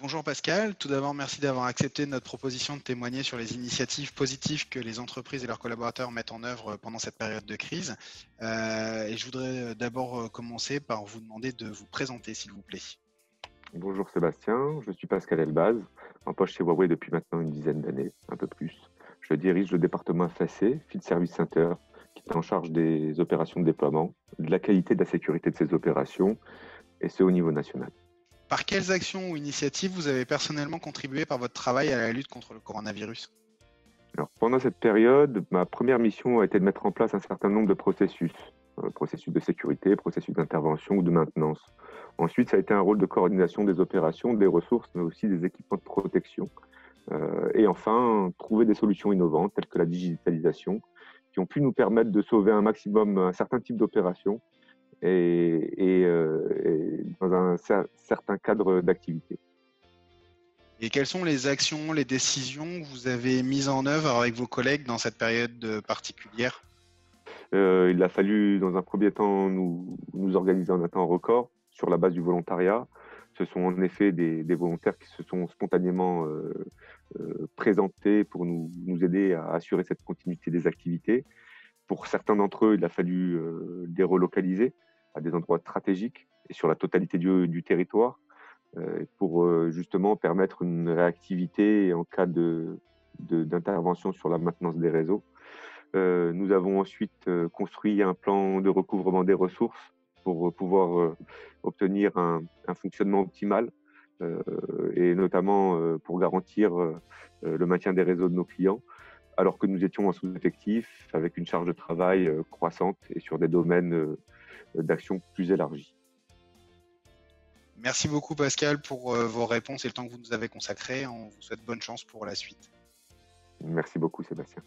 Bonjour Pascal, tout d'abord merci d'avoir accepté notre proposition de témoigner sur les initiatives positives que les entreprises et leurs collaborateurs mettent en œuvre pendant cette période de crise. Et je voudrais d'abord commencer par vous demander de vous présenter s'il vous plaît. Bonjour Sébastien, je suis Pascal Elbaz, en poste chez Huawei depuis maintenant une dizaine d'années, un peu plus. Je dirige le département FAC, Field Service Center, qui est en charge des opérations de déploiement, de la qualité et de la sécurité de ces opérations, et ce au niveau national. Par quelles actions ou initiatives vous avez personnellement contribué par votre travail à la lutte contre le coronavirus? Alors, pendant cette période, ma première mission a été de mettre en place un certain nombre de processus de sécurité, processus d'intervention ou de maintenance. Ensuite, ça a été un rôle de coordination des opérations, des ressources, mais aussi des équipements de protection. Et enfin, trouver des solutions innovantes telles que la digitalisation qui ont pu nous permettre de sauver un maximum un certain type d'opérations et dans un certain cadre d'activité. Et quelles sont les actions, les décisions que vous avez mises en œuvre avec vos collègues dans cette période particulière? Il a fallu, dans un premier temps, nous organiser en un temps record sur la base du volontariat. Ce sont en effet des volontaires qui se sont spontanément présentés pour nous aider à assurer cette continuité des activités. Pour certains d'entre eux, il a fallu les relocaliser à des endroits stratégiques et sur la totalité du territoire pour justement permettre une réactivité en cas d'intervention sur la maintenance des réseaux. Nous avons ensuite construit un plan de recouvrement des ressources pour pouvoir obtenir un fonctionnement optimal et notamment pour garantir le maintien des réseaux de nos clients, alors que nous étions en sous-effectif avec une charge de travail croissante et sur des domaines d'action plus élargis. Merci beaucoup Pascal pour vos réponses et le temps que vous nous avez consacré. On vous souhaite bonne chance pour la suite. Merci beaucoup Sébastien.